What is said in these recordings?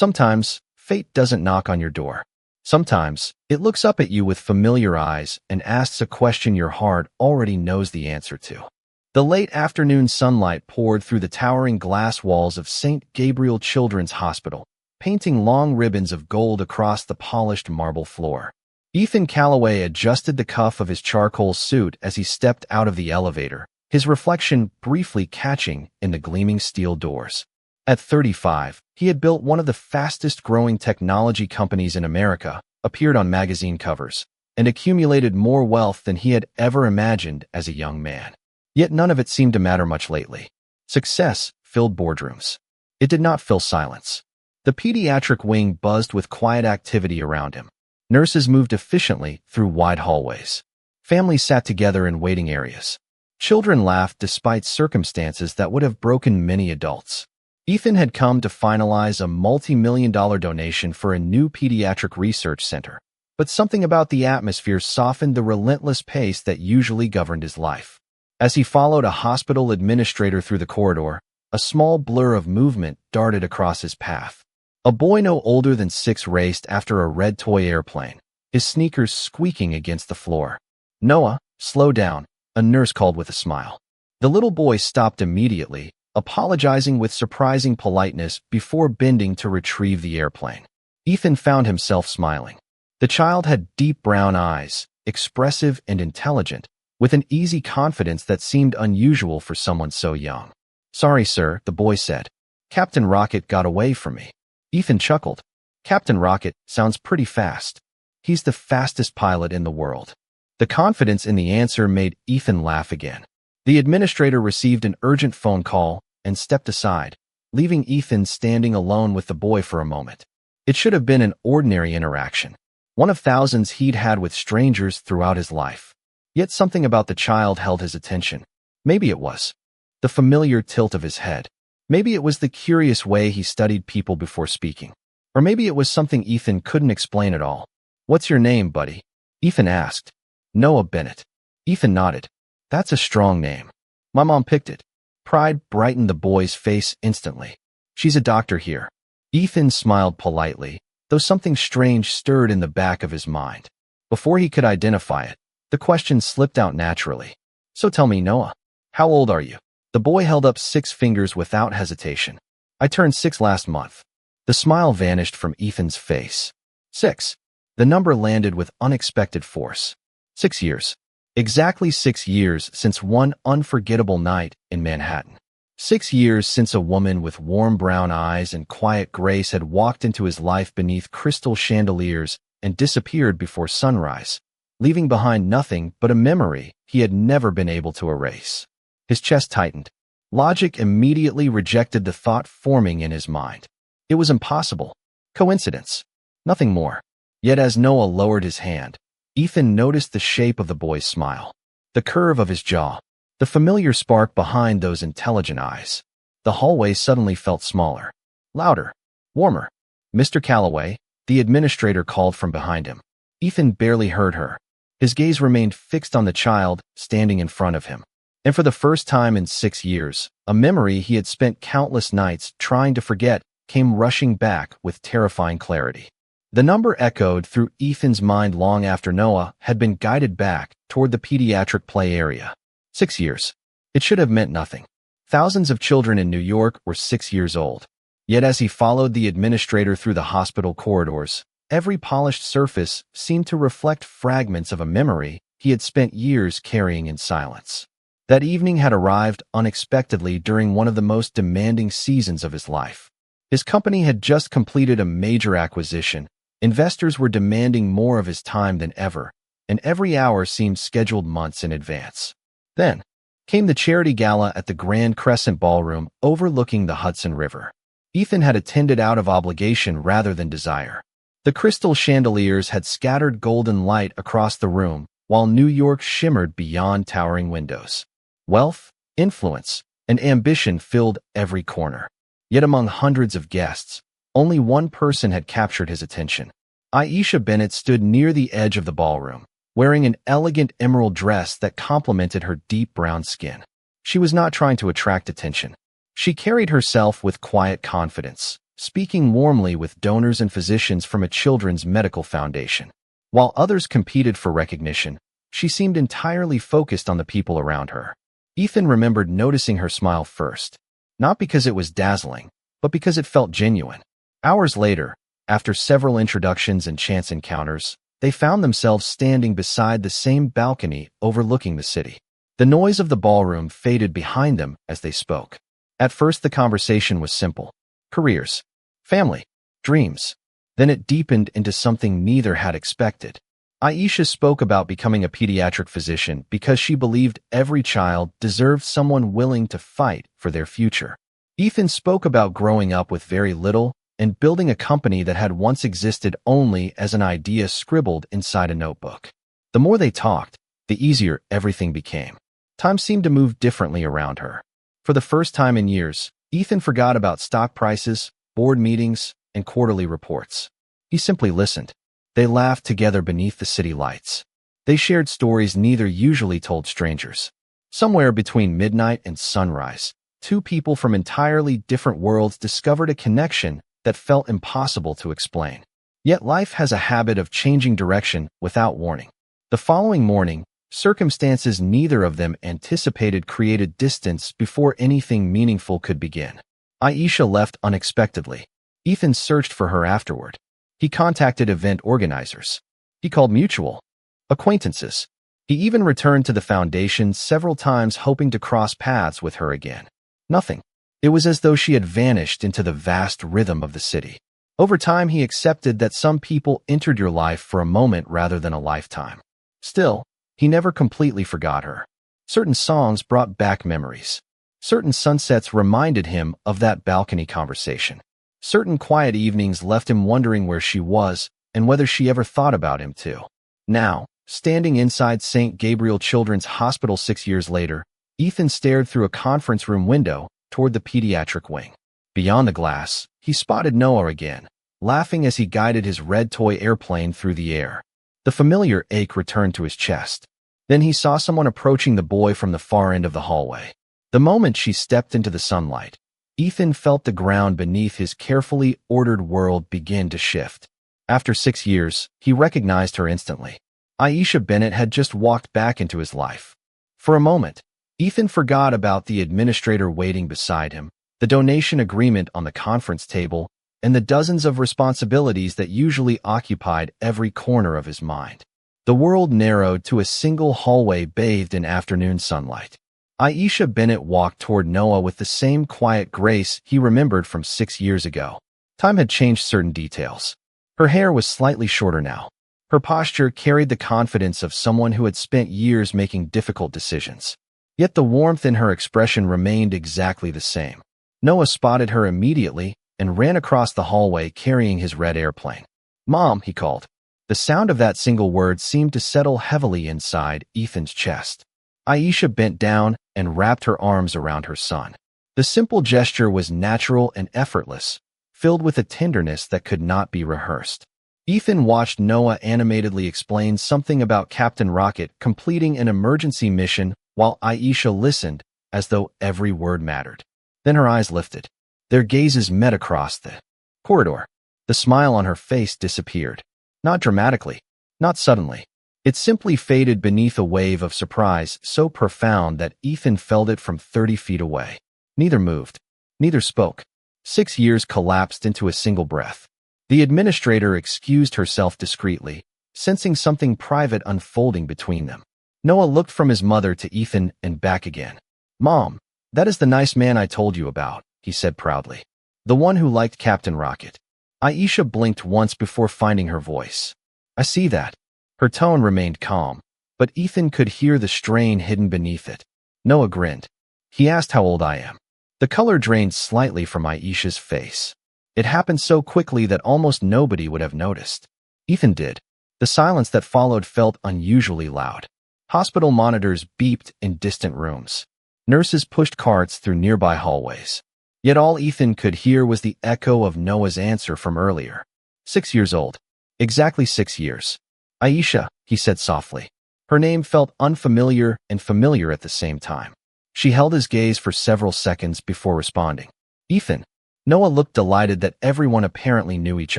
Sometimes, fate doesn't knock on your door. Sometimes, it looks up at you with familiar eyes and asks a question your heart already knows the answer to. The late afternoon sunlight poured through the towering glass walls of St. Gabriel Children's Hospital, painting long ribbons of gold across the polished marble floor. Ethan Calloway adjusted the cuff of his charcoal suit as he stepped out of the elevator, his reflection briefly catching in the gleaming steel doors. At 35, he had built one of the fastest-growing technology companies in America, appeared on magazine covers, and accumulated more wealth than he had ever imagined as a young man. Yet none of it seemed to matter much lately. Success filled boardrooms. It did not fill silence. The pediatric wing buzzed with quiet activity around him. Nurses moved efficiently through wide hallways. Families sat together in waiting areas. Children laughed despite circumstances that would have broken many adults. Ethan had come to finalize a multi-million-dollar donation for a new pediatric research center, but something about the atmosphere softened the relentless pace that usually governed his life. As he followed a hospital administrator through the corridor, a small blur of movement darted across his path. A boy no older than 6 raced after a red toy airplane, his sneakers squeaking against the floor. "Noah, slow down," a nurse called with a smile. The little boy stopped immediately, apologizing with surprising politeness before bending to retrieve the airplane. Ethan found himself smiling. The child had deep brown eyes, expressive and intelligent, with an easy confidence that seemed unusual for someone so young. "Sorry, sir," the boy said. "Captain Rocket got away from me." Ethan chuckled. Captain Rocket sounds pretty fast. He's the fastest pilot in the world. The confidence in the answer made Ethan laugh again. The administrator received an urgent phone call and stepped aside, leaving Ethan standing alone with the boy for a moment. It should have been an ordinary interaction, one of thousands he'd had with strangers throughout his life. Yet something about the child held his attention. Maybe it was the familiar tilt of his head. Maybe it was the curious way he studied people before speaking. Or maybe it was something Ethan couldn't explain at all. "What's your name, buddy?" Ethan asked. "Noah Bennett." Ethan nodded. "That's a strong name. My mom picked it." Pride brightened the boy's face instantly. "She's a doctor here." Ethan smiled politely, though something strange stirred in the back of his mind. Before he could identify it, the question slipped out naturally. "So tell me, Noah, how old are you?" The boy held up 6 fingers without hesitation. "I turned 6 last month." The smile vanished from Ethan's face. 6. The number landed with unexpected force. 6 years. Exactly 6 years since one unforgettable night in Manhattan. 6 years since a woman with warm brown eyes and quiet grace had walked into his life beneath crystal chandeliers and disappeared before sunrise, leaving behind nothing but a memory he had never been able to erase. His chest tightened. Logic immediately rejected the thought forming in his mind. It was impossible. Coincidence. Nothing more. Yet as Noah lowered his hand, Ethan noticed the shape of the boy's smile, the curve of his jaw, the familiar spark behind those intelligent eyes. The hallway suddenly felt smaller, louder, warmer. "Mr. Calloway," the administrator called from behind him. Ethan barely heard her. His gaze remained fixed on the child standing in front of him. And for the first time in 6 years, a memory he had spent countless nights trying to forget came rushing back with terrifying clarity. The number echoed through Ethan's mind long after Noah had been guided back toward the pediatric play area. 6 years. It should have meant nothing. Thousands of children in New York were 6 years old. Yet as he followed the administrator through the hospital corridors, every polished surface seemed to reflect fragments of a memory he had spent years carrying in silence. That evening had arrived unexpectedly during one of the most demanding seasons of his life. His company had just completed a major acquisition. Investors were demanding more of his time than ever, and every hour seemed scheduled months in advance. Then came the charity gala at the Grand Crescent Ballroom overlooking the Hudson River. Ethan had attended out of obligation rather than desire. The crystal chandeliers had scattered golden light across the room, while New York shimmered beyond towering windows. Wealth, influence, and ambition filled every corner. Yet among hundreds of guests, only one person had captured his attention. Aisha Bennett stood near the edge of the ballroom, wearing an elegant emerald dress that complemented her deep brown skin. She was not trying to attract attention. She carried herself with quiet confidence, speaking warmly with donors and physicians from a children's medical foundation. While others competed for recognition, she seemed entirely focused on the people around her. Ethan remembered noticing her smile first, not because it was dazzling, but because it felt genuine. Hours later, after several introductions and chance encounters, they found themselves standing beside the same balcony overlooking the city. The noise of the ballroom faded behind them as they spoke. At first, the conversation was simple: careers, family, dreams. Then it deepened into something neither had expected. Aisha spoke about becoming a pediatric physician because she believed every child deserved someone willing to fight for their future. Ethan spoke about growing up with very little and building a company that had once existed only as an idea scribbled inside a notebook. The more they talked, the easier everything became. Time seemed to move differently around her. For the first time in years, Ethan forgot about stock prices, board meetings, and quarterly reports. He simply listened. They laughed together beneath the city lights. They shared stories neither usually told strangers. Somewhere between midnight and sunrise, two people from entirely different worlds discovered a connection that felt impossible to explain. Yet life has a habit of changing direction without warning. The following morning, circumstances neither of them anticipated created distance before anything meaningful could begin. Aisha left unexpectedly. Ethan searched for her afterward. He contacted event organizers. He called mutual acquaintances. He even returned to the foundation several times hoping to cross paths with her again. Nothing. It was as though she had vanished into the vast rhythm of the city. Over time, he accepted that some people entered your life for a moment rather than a lifetime. Still, he never completely forgot her. Certain songs brought back memories. Certain sunsets reminded him of that balcony conversation. Certain quiet evenings left him wondering where she was and whether she ever thought about him too. Now, standing inside St. Gabriel Children's Hospital 6 years later, Ethan stared through a conference room window toward the pediatric wing. Beyond the glass, he spotted Noah again, laughing as he guided his red toy airplane through the air. The familiar ache returned to his chest. Then he saw someone approaching the boy from the far end of the hallway. The moment she stepped into the sunlight, Ethan felt the ground beneath his carefully ordered world begin to shift. After 6 years, he recognized her instantly. Aisha Bennett had just walked back into his life. For a moment, Ethan forgot about the administrator waiting beside him, the donation agreement on the conference table, and the dozens of responsibilities that usually occupied every corner of his mind. The world narrowed to a single hallway bathed in afternoon sunlight. Aisha Bennett walked toward Noah with the same quiet grace he remembered from 6 years ago. Time had changed certain details. Her hair was slightly shorter now. Her posture carried the confidence of someone who had spent years making difficult decisions. Yet the warmth in her expression remained exactly the same. Noah spotted her immediately and ran across the hallway carrying his red airplane. "Mom," he called. The sound of that single word seemed to settle heavily inside Ethan's chest. Aisha bent down and wrapped her arms around her son. The simple gesture was natural and effortless, filled with a tenderness that could not be rehearsed. Ethan watched Noah animatedly explain something about Captain Rocket completing an emergency mission while Aisha listened as though every word mattered. Then her eyes lifted. Their gazes met across the corridor. The smile on her face disappeared. Not dramatically, not suddenly. It simply faded beneath a wave of surprise so profound that Ethan felt it from 30 feet away. Neither moved. Neither spoke. 6 years collapsed into a single breath. The administrator excused herself discreetly, sensing something private unfolding between them. Noah looked from his mother to Ethan and back again. "Mom, that is the nice man I told you about," he said proudly. "The one who liked Captain Rocket." Aisha blinked once before finding her voice. "I see that." Her tone remained calm, but Ethan could hear the strain hidden beneath it. Noah grinned. He asked how old I am. The color drained slightly from Aisha's face. It happened so quickly that almost nobody would have noticed. Ethan did. The silence that followed felt unusually loud. Hospital monitors beeped in distant rooms. Nurses pushed carts through nearby hallways. Yet all Ethan could hear was the echo of Noah's answer from earlier. 6 years old. Exactly 6 years. "Aisha," he said softly. Her name felt unfamiliar and familiar at the same time. She held his gaze for several seconds before responding. "Ethan." Noah looked delighted that everyone apparently knew each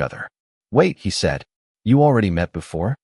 other. Wait, he said. You already met before?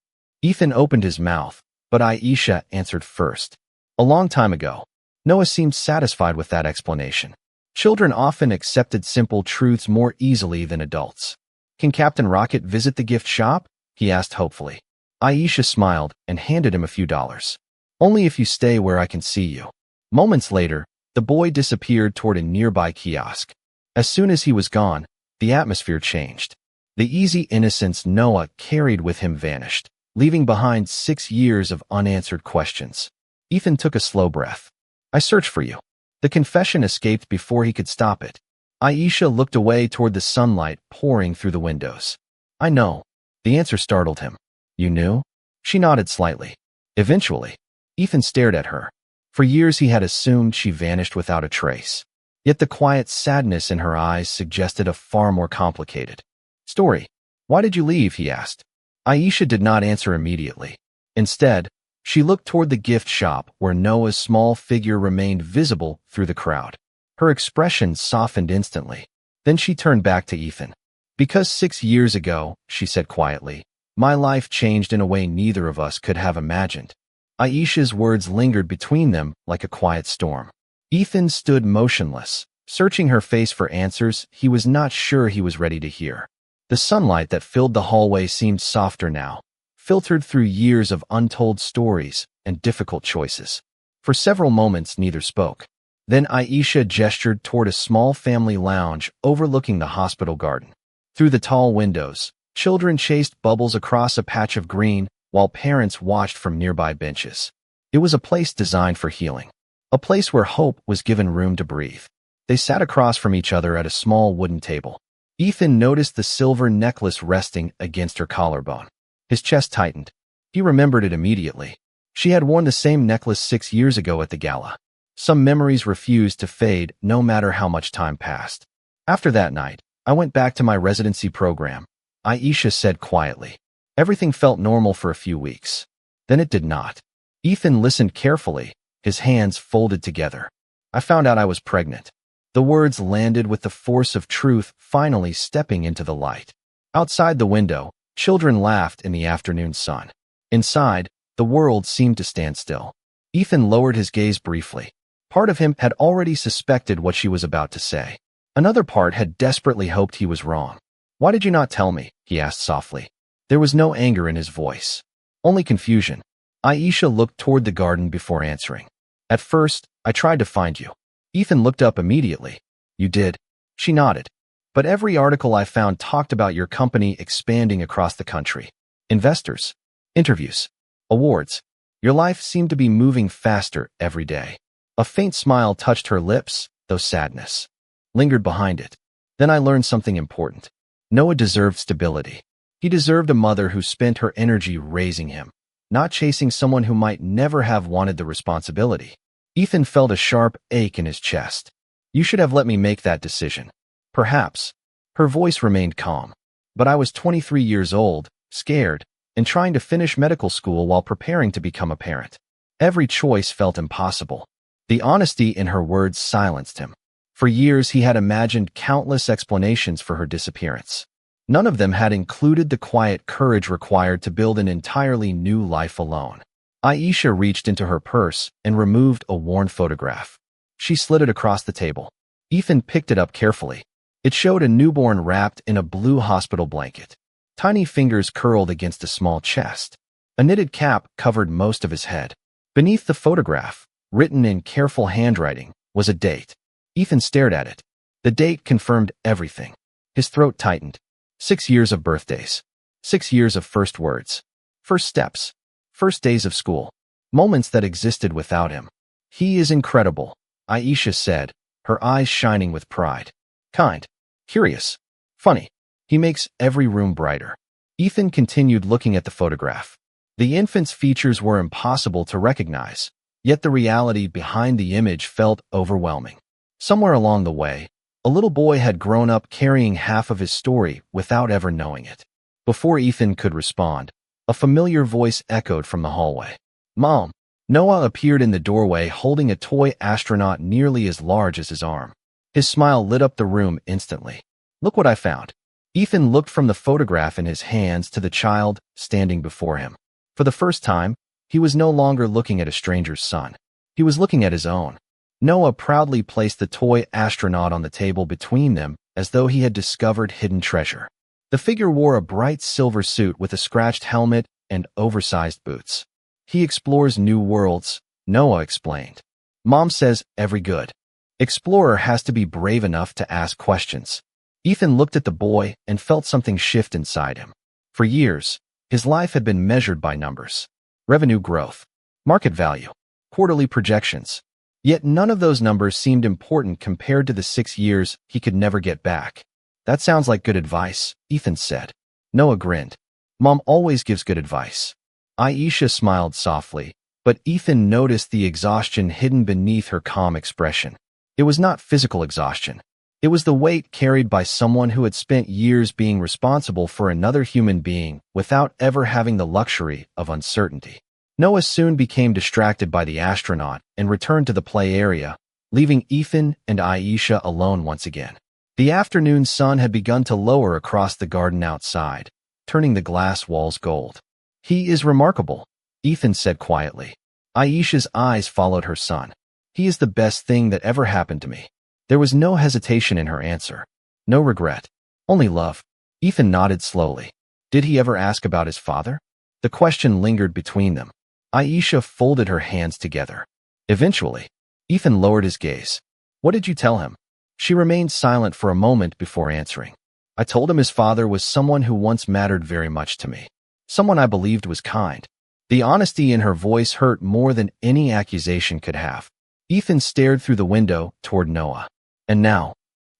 Ethan opened his mouth, but Aisha answered first. A long time ago. Noah seemed satisfied with that explanation. Children often accepted simple truths more easily than adults. Can Captain Rocket visit the gift shop? He asked hopefully. Aisha smiled and handed him a few dollars. Only if you stay where I can see you. Moments later, the boy disappeared toward a nearby kiosk. As soon as he was gone, the atmosphere changed. The easy innocence Noah carried with him vanished, leaving behind 6 years of unanswered questions. Ethan took a slow breath. I searched for you. The confession escaped before he could stop it. Aisha looked away toward the sunlight pouring through the windows. I know. The answer startled him. You knew? She nodded slightly. Eventually, Ethan stared at her. For years he had assumed she vanished without a trace. Yet the quiet sadness in her eyes suggested a far more complicated story. Why did you leave? He asked. Aisha did not answer immediately. Instead, she looked toward the gift shop where Noah's small figure remained visible through the crowd. Her expression softened instantly. Then she turned back to Ethan. Because 6 years ago, she said quietly, my life changed in a way neither of us could have imagined. Aisha's words lingered between them like a quiet storm. Ethan stood motionless, searching her face for answers he was not sure he was ready to hear. The sunlight that filled the hallway seemed softer now, filtered through years of untold stories and difficult choices. For several moments, neither spoke. Then Aisha gestured toward a small family lounge overlooking the hospital garden. Through the tall windows, children chased bubbles across a patch of green, while parents watched from nearby benches. It was a place designed for healing. A place where hope was given room to breathe. They sat across from each other at a small wooden table. Ethan noticed the silver necklace resting against her collarbone. His chest tightened. He remembered it immediately. She had worn the same necklace 6 years ago at the gala. Some memories refused to fade no matter how much time passed. After that night, I went back to my residency program, Aisha said quietly. Everything felt normal for a few weeks. Then it did not. Ethan listened carefully, his hands folded together. I found out I was pregnant. The words landed with the force of truth finally stepping into the light. Outside the window, children laughed in the afternoon sun. Inside, the world seemed to stand still. Ethan lowered his gaze briefly. Part of him had already suspected what she was about to say. Another part had desperately hoped he was wrong. Why did you not tell me? He asked softly. There was no anger in his voice, only confusion. Aisha looked toward the garden before answering. At first, I tried to find you. Ethan looked up immediately. You did? She nodded. But every article I found talked about your company expanding across the country. Investors, interviews, awards. Your life seemed to be moving faster every day. A faint smile touched her lips, though sadness lingered behind it. Then I learned something important. Noah deserved stability. He deserved a mother who spent her energy raising him, not chasing someone who might never have wanted the responsibility. Ethan felt a sharp ache in his chest. You should have let me make that decision. Perhaps. Her voice remained calm. But I was 23 years old, scared, and trying to finish medical school while preparing to become a parent. Every choice felt impossible. The honesty in her words silenced him. For years he had imagined countless explanations for her disappearance. None of them had included the quiet courage required to build an entirely new life alone. Aisha reached into her purse and removed a worn photograph. She slid it across the table. Ethan picked it up carefully. It showed a newborn wrapped in a blue hospital blanket. Tiny fingers curled against a small chest. A knitted cap covered most of his head. Beneath the photograph, written in careful handwriting, was a date. Ethan stared at it. The date confirmed everything. His throat tightened. 6 years of birthdays. 6 years of first words. First steps. First days of school. Moments that existed without him. He is incredible, Aisha said, her eyes shining with pride. Kind. Curious. Funny. He makes every room brighter. Ethan continued looking at the photograph. The infant's features were impossible to recognize, yet the reality behind the image felt overwhelming. Somewhere along the way, a little boy had grown up carrying half of his story without ever knowing it. Before Ethan could respond, a familiar voice echoed from the hallway. Mom! Noah appeared in the doorway holding a toy astronaut nearly as large as his arm. His smile lit up the room instantly. Look what I found. Ethan looked from the photograph in his hands to the child standing before him. For the first time, he was no longer looking at a stranger's son. He was looking at his own. Noah proudly placed the toy astronaut on the table between them as though he had discovered hidden treasure. The figure wore a bright silver suit with a scratched helmet and oversized boots. He explores new worlds, Noah explained. Mom says every good explorer has to be brave enough to ask questions. Ethan looked at the boy and felt something shift inside him. For years, his life had been measured by numbers. Revenue growth, market value, quarterly projections. Yet none of those numbers seemed important compared to the 6 years he could never get back. That sounds like good advice, Ethan said. Noah grinned. Mom always gives good advice. Aisha smiled softly, but Ethan noticed the exhaustion hidden beneath her calm expression. It was not physical exhaustion. It was the weight carried by someone who had spent years being responsible for another human being without ever having the luxury of uncertainty. Noah soon became distracted by the astronaut and returned to the play area, leaving Ethan and Aisha alone once again. The afternoon sun had begun to lower across the garden outside, turning the glass walls gold. He is remarkable, Ethan said quietly. Aisha's eyes followed her son. He is the best thing that ever happened to me. There was no hesitation in her answer. No regret. Only love. Ethan nodded slowly. Did he ever ask about his father? The question lingered between them. Aisha folded her hands together. Eventually, Ethan lowered his gaze. What did you tell him? She remained silent for a moment before answering. I told him his father was someone who once mattered very much to me. Someone I believed was kind. The honesty in her voice hurt more than any accusation could have. Ethan stared through the window toward Noah. And now?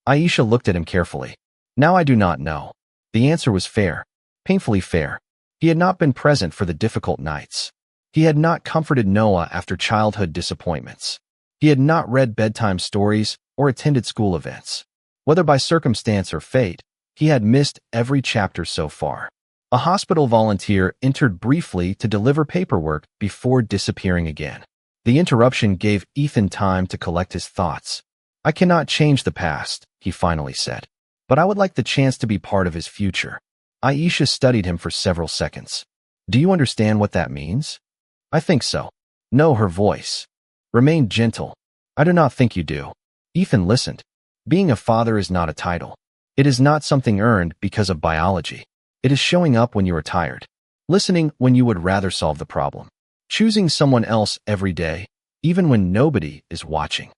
Aisha looked at him carefully. Now I do not know. The answer was fair. Painfully fair. He had not been present for the difficult nights. He had not comforted Noah after childhood disappointments. He had not read bedtime stories or attended school events. Whether by circumstance or fate, he had missed every chapter so far. A hospital volunteer entered briefly to deliver paperwork before disappearing again. The interruption gave Ethan time to collect his thoughts. I cannot change the past, he finally said, but I would like the chance to be part of his future. Aisha studied him for several seconds. Do you understand what that means? I think so. No, her voice remained gentle. I do not think you do. Ethan listened. Being a father is not a title. It is not something earned because of biology. It is showing up when you are tired. Listening when you would rather solve the problem. Choosing someone else every day, even when nobody is watching.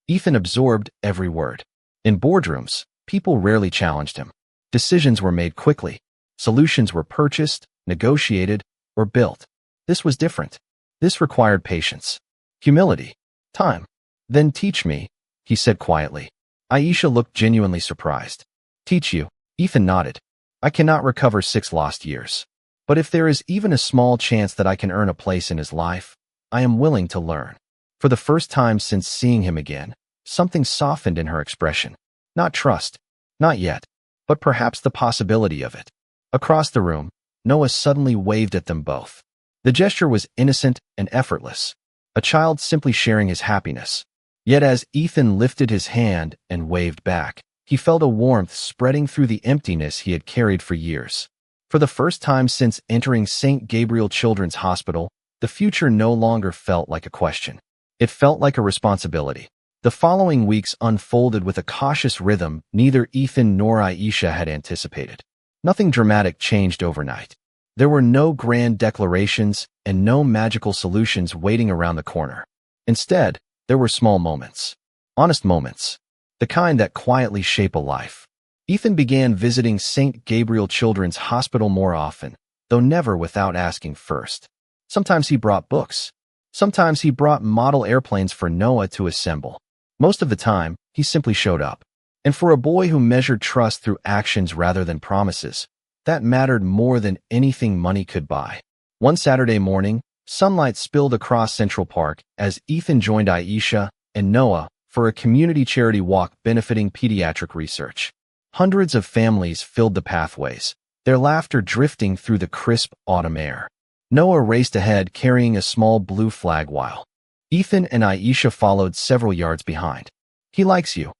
Ethan absorbed every word. In boardrooms, people rarely challenged him. Decisions were made quickly. Solutions were purchased, negotiated, or built. This was different. This required patience, humility, time. Then teach me, he said quietly. Aisha looked genuinely surprised. Teach you, Ethan nodded. I cannot recover 6 lost years. But if there is even a small chance that I can earn a place in his life, I am willing to learn. For the first time since seeing him again, something softened in her expression. Not trust, not yet, but perhaps the possibility of it. Across the room, Noah suddenly waved at them both. The gesture was innocent and effortless, a child simply sharing his happiness. Yet as Ethan lifted his hand and waved back, he felt a warmth spreading through the emptiness he had carried for years. For the first time since entering St. Gabriel Children's Hospital, the future no longer felt like a question. It felt like a responsibility. The following weeks unfolded with a cautious rhythm neither Ethan nor Aisha had anticipated. Nothing dramatic changed overnight. There were no grand declarations and no magical solutions waiting around the corner. Instead, there were small moments. Honest moments. The kind that quietly shape a life. Ethan began visiting St. Gabriel Children's Hospital more often, though never without asking first. Sometimes he brought books. Sometimes he brought model airplanes for Noah to assemble. Most of the time, he simply showed up. And for a boy who measured trust through actions rather than promises, that mattered more than anything money could buy. One Saturday morning, sunlight spilled across Central Park as Ethan joined Aisha and Noah for a community charity walk benefiting pediatric research. Hundreds of families filled the pathways, their laughter drifting through the crisp autumn air. Noah raced ahead carrying a small blue flag while Ethan and Aisha followed several yards behind. He likes you,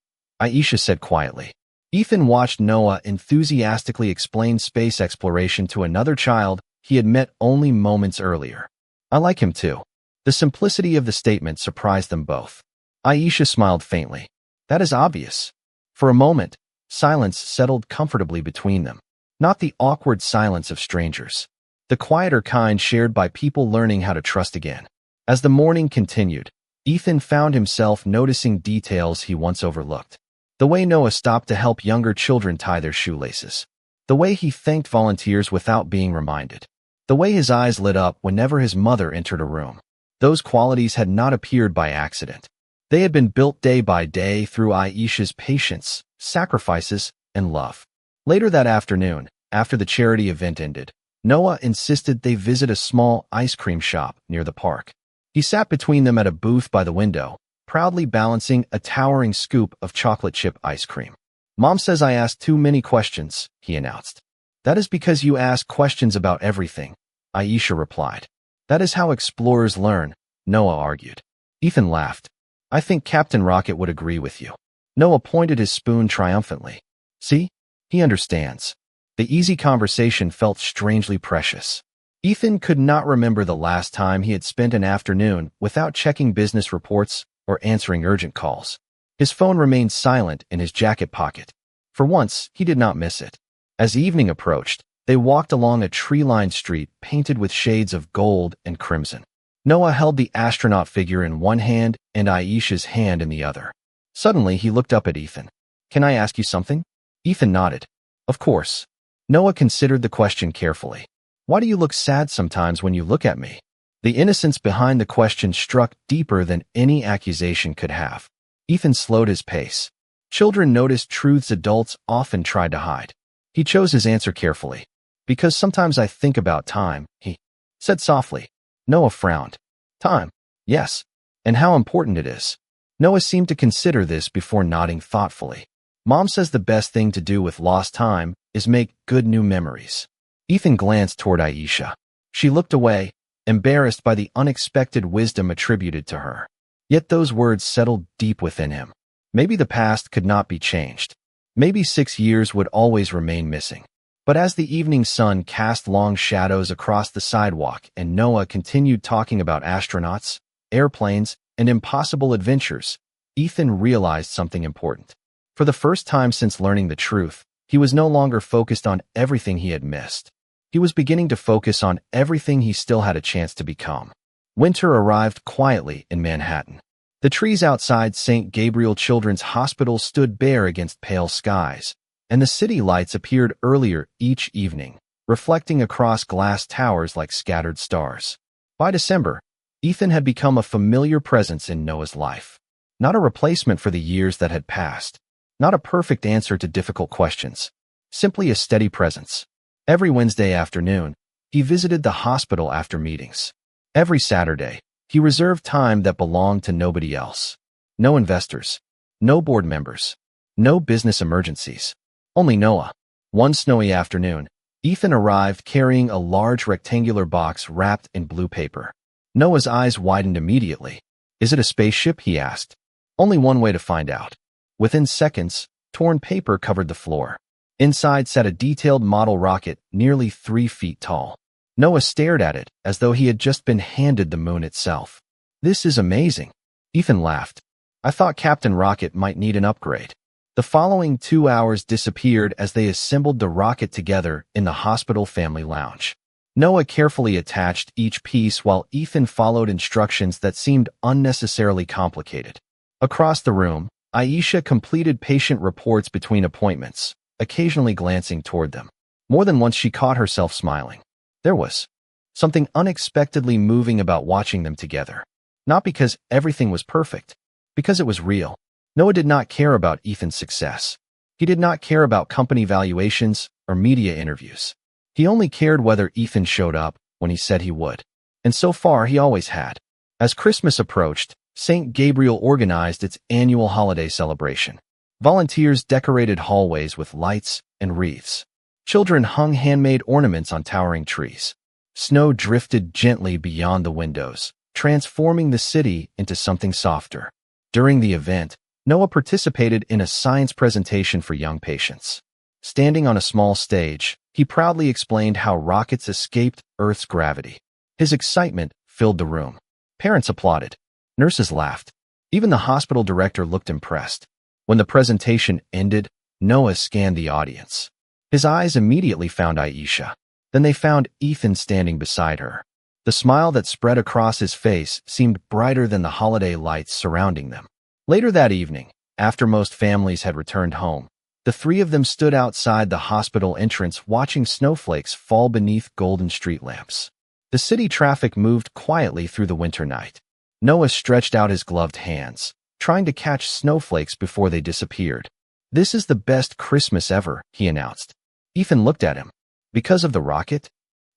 Aisha said quietly. Ethan watched Noah enthusiastically explain space exploration to another child he had met only moments earlier. I like him too. The simplicity of the statement surprised them both. Aisha smiled faintly. That is obvious. For a moment, silence settled comfortably between them. Not the awkward silence of strangers. The quieter kind shared by people learning how to trust again. As the morning continued, Ethan found himself noticing details he once overlooked. The way Noah stopped to help younger children tie their shoelaces. The way he thanked volunteers without being reminded. The way his eyes lit up whenever his mother entered a room. Those qualities had not appeared by accident. They had been built day by day through Aisha's patience, sacrifices, and love. Later that afternoon, after the charity event ended, Noah insisted they visit a small ice cream shop near the park. He sat between them at a booth by the window, proudly balancing a towering scoop of chocolate chip ice cream. Mom says I asked too many questions, he announced. That is because you ask questions about everything, Aisha replied. That is how explorers learn, Noah argued. Ethan laughed. I think Captain Rocket would agree with you. Noah pointed his spoon triumphantly. See? He understands. The easy conversation felt strangely precious. Ethan could not remember the last time he had spent an afternoon without checking business reports or answering urgent calls. His phone remained silent in his jacket pocket. For once, he did not miss it. As evening approached, they walked along a tree-lined street painted with shades of gold and crimson. Noah held the astronaut figure in one hand and Aisha's hand in the other. Suddenly, he looked up at Ethan. Can I ask you something? Ethan nodded. Of course. Noah considered the question carefully. Why do you look sad sometimes when you look at me? The innocence behind the question struck deeper than any accusation could have. Ethan slowed his pace. Children noticed truths adults often tried to hide. He chose his answer carefully. Because sometimes I think about time, he said softly. Noah frowned. Time? Yes. And how important it is. Noah seemed to consider this before nodding thoughtfully. Mom says the best thing to do with lost time is make good new memories. Ethan glanced toward Aisha. She looked away, embarrassed by the unexpected wisdom attributed to her. Yet those words settled deep within him. Maybe the past could not be changed. Maybe 6 years would always remain missing. But as the evening sun cast long shadows across the sidewalk and Noah continued talking about astronauts, airplanes, and impossible adventures, Ethan realized something important. For the first time since learning the truth, he was no longer focused on everything he had missed. He was beginning to focus on everything he still had a chance to become. Winter arrived quietly in Manhattan. The trees outside St. Gabriel Children's Hospital stood bare against pale skies, and the city lights appeared earlier each evening, reflecting across glass towers like scattered stars. By December, Ethan had become a familiar presence in Noah's life. Not a replacement for the years that had passed. Not a perfect answer to difficult questions. Simply a steady presence. Every Wednesday afternoon, he visited the hospital after meetings. Every Saturday, he reserved time that belonged to nobody else. No investors. No board members. No business emergencies. Only Noah. One snowy afternoon, Ethan arrived carrying a large rectangular box wrapped in blue paper. Noah's eyes widened immediately. Is it a spaceship? He asked. Only one way to find out. Within seconds, torn paper covered the floor. Inside sat a detailed model rocket nearly 3 feet tall. Noah stared at it as though he had just been handed the moon itself. This is amazing. Ethan laughed. I thought Captain Rocket might need an upgrade. The following 2 hours disappeared as they assembled the rocket together in the hospital family lounge. Noah carefully attached each piece while Ethan followed instructions that seemed unnecessarily complicated. Across the room, Aisha completed patient reports between appointments, occasionally glancing toward them. More than once she caught herself smiling. There was something unexpectedly moving about watching them together. Not because everything was perfect, because it was real. Noah did not care about Ethan's success. He did not care about company valuations or media interviews. He only cared whether Ethan showed up when he said he would. And so far, he always had. As Christmas approached, St. Gabriel organized its annual holiday celebration. Volunteers decorated hallways with lights and wreaths. Children hung handmade ornaments on towering trees. Snow drifted gently beyond the windows, transforming the city into something softer. During the event, Noah participated in a science presentation for young patients. Standing on a small stage, he proudly explained how rockets escaped Earth's gravity. His excitement filled the room. Parents applauded. Nurses laughed. Even the hospital director looked impressed. When the presentation ended, Noah scanned the audience. His eyes immediately found Aisha. Then they found Ethan standing beside her. The smile that spread across his face seemed brighter than the holiday lights surrounding them. Later that evening, after most families had returned home, the three of them stood outside the hospital entrance watching snowflakes fall beneath golden street lamps. The city traffic moved quietly through the winter night. Noah stretched out his gloved hands, trying to catch snowflakes before they disappeared. "This is the best Christmas ever," he announced. Ethan looked at him. "Because of the rocket?"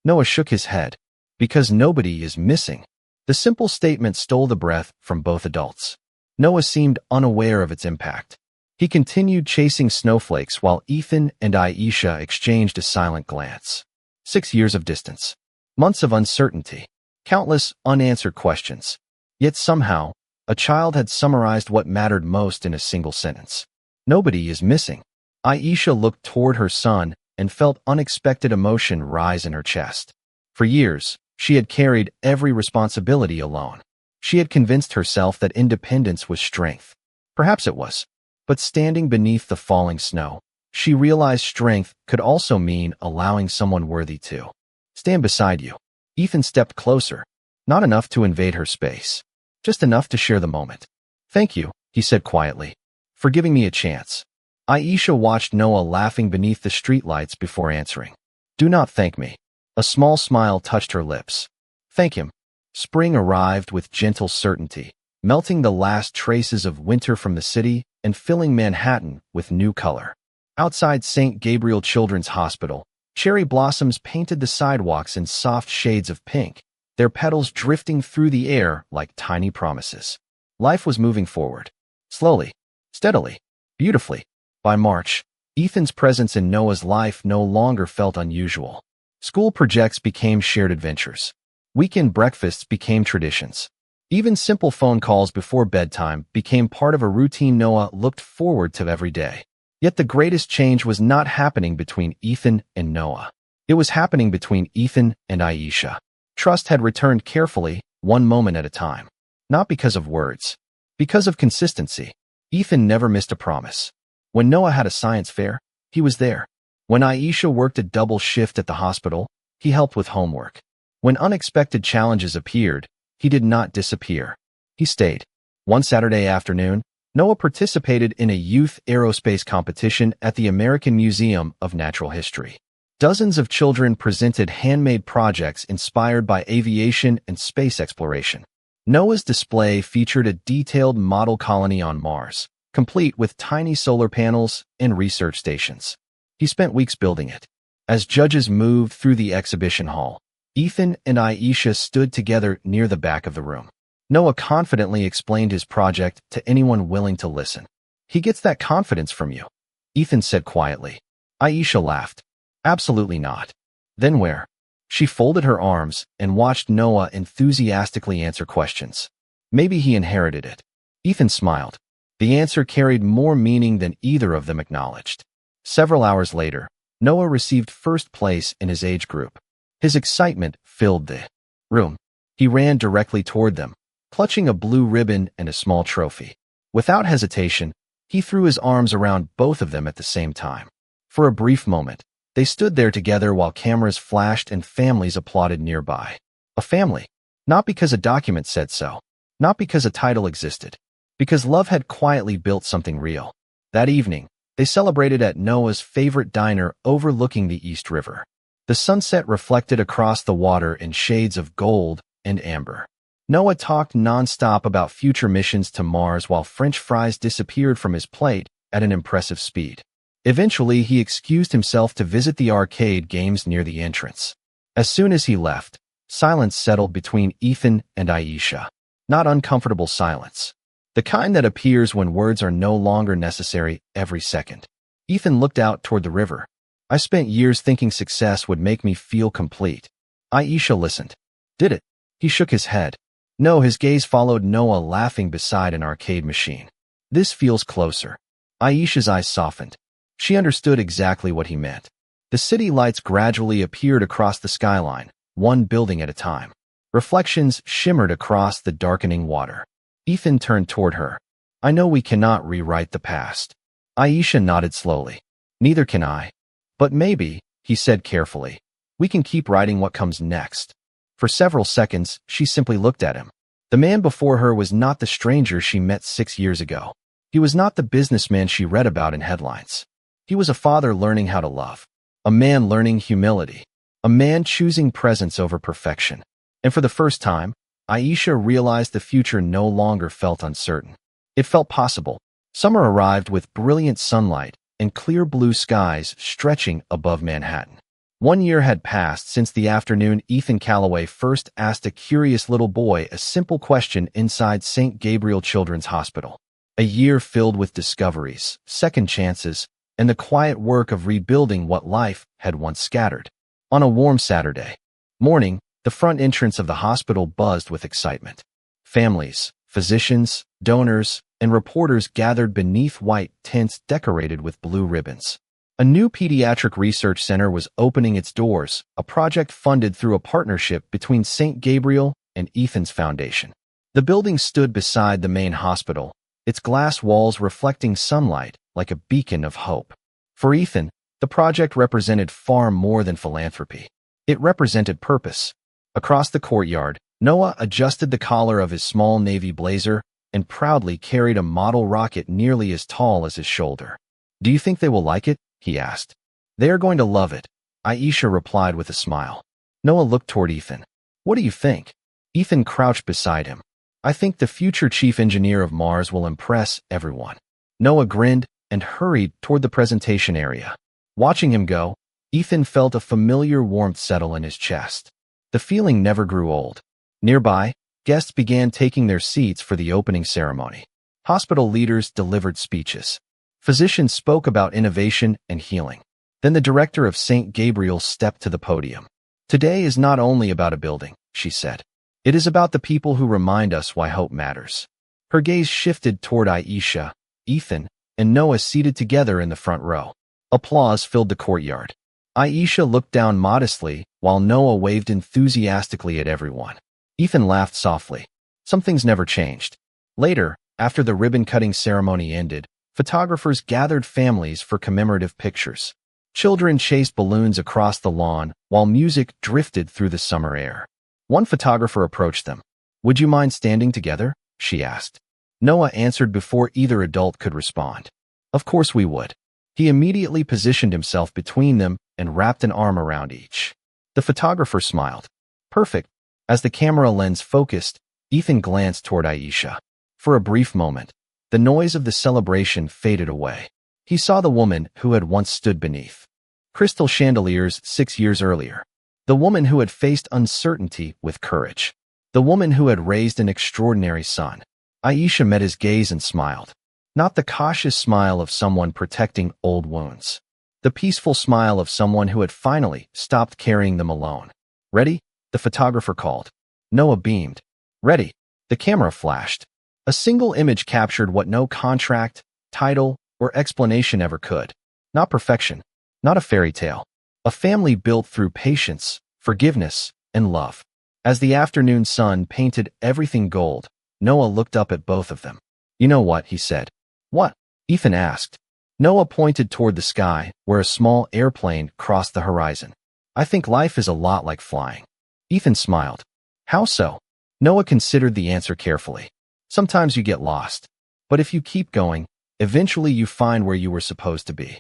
Noah shook his head. "Because nobody is missing." The simple statement stole the breath from both adults. Noah seemed unaware of its impact. He continued chasing snowflakes while Ethan and Aisha exchanged a silent glance. 6 years of distance. Months of uncertainty. Countless unanswered questions. Yet somehow, a child had summarized what mattered most in a single sentence. Nobody is missing. Aisha looked toward her son and felt unexpected emotion rise in her chest. For years, she had carried every responsibility alone. She had convinced herself that independence was strength. Perhaps it was. But standing beneath the falling snow, she realized strength could also mean allowing someone worthy to stand beside you. Ethan stepped closer, not enough to invade her space, just enough to share the moment. "Thank you," he said quietly, "for giving me a chance." Aisha watched Noah laughing beneath the streetlights before answering. "Do not thank me." A small smile touched her lips. "Thank him." Spring arrived with gentle certainty, melting the last traces of winter from the city and filling Manhattan with new color. Outside St. Gabriel Children's Hospital, cherry blossoms painted the sidewalks in soft shades of pink, their petals drifting through the air like tiny promises. Life was moving forward. Slowly, steadily, beautifully. By March, Ethan's presence in Noah's life no longer felt unusual. School projects became shared adventures. Weekend breakfasts became traditions. Even simple phone calls before bedtime became part of a routine Noah looked forward to every day. Yet the greatest change was not happening between Ethan and Noah. It was happening between Ethan and Aisha. Trust had returned carefully, one moment at a time. Not because of words, because of consistency. Ethan never missed a promise. When Noah had a science fair, he was there. When Aisha worked a double shift at the hospital, he helped with homework. When unexpected challenges appeared, he did not disappear. He stayed. One Saturday afternoon, Noah participated in a youth aerospace competition at the American Museum of Natural History. Dozens of children presented handmade projects inspired by aviation and space exploration. Noah's display featured a detailed model colony on Mars, complete with tiny solar panels and research stations. He spent weeks building it. As judges moved through the exhibition hall, Ethan and Aisha stood together near the back of the room. Noah confidently explained his project to anyone willing to listen. "He gets that confidence from you," Ethan said quietly. Aisha laughed. "Absolutely not." "Then where?" She folded her arms and watched Noah enthusiastically answer questions. "Maybe he inherited it." Ethan smiled. The answer carried more meaning than either of them acknowledged. Several hours later, Noah received first place in his age group. His excitement filled the room. He ran directly toward them, clutching a blue ribbon and a small trophy. Without hesitation, he threw his arms around both of them at the same time. For a brief moment, they stood there together while cameras flashed and families applauded nearby. A family. Not because a document said so. Not because a title existed. Because love had quietly built something real. That evening, they celebrated at Noah's favorite diner overlooking the East River. The sunset reflected across the water in shades of gold and amber. Noah talked nonstop about future missions to Mars while French fries disappeared from his plate at an impressive speed. Eventually, he excused himself to visit the arcade games near the entrance. As soon as he left, silence settled between Ethan and Aisha. Not uncomfortable silence. The kind that appears when words are no longer necessary every second. Ethan looked out toward the river. "I spent years thinking success would make me feel complete." Aisha listened. "Did it?" He shook his head. No, his gaze followed Noah laughing beside an arcade machine. This feels closer. Aisha's eyes softened. She understood exactly what he meant. The city lights gradually appeared across the skyline, one building at a time. Reflections shimmered across the darkening water. Ethan turned toward her. I know we cannot rewrite the past. Aisha nodded slowly. Neither can I. But maybe, he said carefully, we can keep writing what comes next. For several seconds, she simply looked at him. The man before her was not the stranger she met 6 years ago. He was not the businessman she read about in headlines. He was a father learning how to love. A man learning humility. A man choosing presence over perfection. And for the first time, Aisha realized the future no longer felt uncertain. It felt possible. Summer arrived with brilliant sunlight and clear blue skies stretching above Manhattan. 1 year had passed since the afternoon Ethan Calloway first asked a curious little boy a simple question inside St. Gabriel Children's Hospital. A year filled with discoveries, second chances, and the quiet work of rebuilding what life had once scattered. On a warm Saturday morning, the front entrance of the hospital buzzed with excitement. Families, physicians, donors, and reporters gathered beneath white tents decorated with blue ribbons. A new pediatric research center was opening its doors, a project funded through a partnership between St. Gabriel and Ethan's Foundation. The building stood beside the main hospital, its glass walls reflecting sunlight like a beacon of hope. For Ethan, the project represented far more than philanthropy. It represented purpose. Across the courtyard, Noah adjusted the collar of his small navy blazer and proudly carried a model rocket nearly as tall as his shoulder. Do you think they will like it? He asked. They are going to love it, Aisha replied with a smile. Noah looked toward Ethan. What do you think? Ethan crouched beside him. I think the future chief engineer of Mars will impress everyone. Noah grinned and hurried toward the presentation area. Watching him go, Ethan felt a familiar warmth settle in his chest. The feeling never grew old. Nearby, guests began taking their seats for the opening ceremony. Hospital leaders delivered speeches. Physicians spoke about innovation and healing. Then the director of St. Gabriel stepped to the podium. Today is not only about a building, she said. It is about the people who remind us why hope matters. Her gaze shifted toward Aisha, Ethan, and Noah seated together in the front row. Applause filled the courtyard. Aisha looked down modestly while Noah waved enthusiastically at everyone. Ethan laughed softly. Some things never changed. Later, after the ribbon-cutting ceremony ended, photographers gathered families for commemorative pictures. Children chased balloons across the lawn while music drifted through the summer air. One photographer approached them. Would you mind standing together? She asked. Noah answered before either adult could respond. Of course we would. He immediately positioned himself between them and wrapped an arm around each. The photographer smiled. Perfect. As the camera lens focused, Ethan glanced toward Aisha. For a brief moment, the noise of the celebration faded away. He saw the woman who had once stood beneath crystal chandeliers 6 years earlier. The woman who had faced uncertainty with courage. The woman who had raised an extraordinary son. Aisha met his gaze and smiled. Not the cautious smile of someone protecting old wounds. The peaceful smile of someone who had finally stopped carrying them alone. Ready? The photographer called. Noah beamed. Ready. The camera flashed. A single image captured what no contract, title, or explanation ever could. Not perfection. Not a fairy tale. A family built through patience, forgiveness, and love. As the afternoon sun painted everything gold, Noah looked up at both of them. You know what? He said. What? Ethan asked. Noah pointed toward the sky, where a small airplane crossed the horizon. I think life is a lot like flying. Ethan smiled. How so? Noah considered the answer carefully. Sometimes you get lost. But if you keep going, eventually you find where you were supposed to be.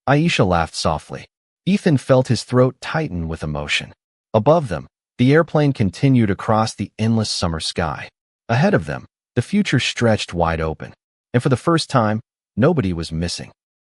Aisha laughed softly. Ethan felt his throat tighten with emotion. Above them, the airplane continued across the endless summer sky. Ahead of them, the future stretched wide open. And for the first time, nobody was missing.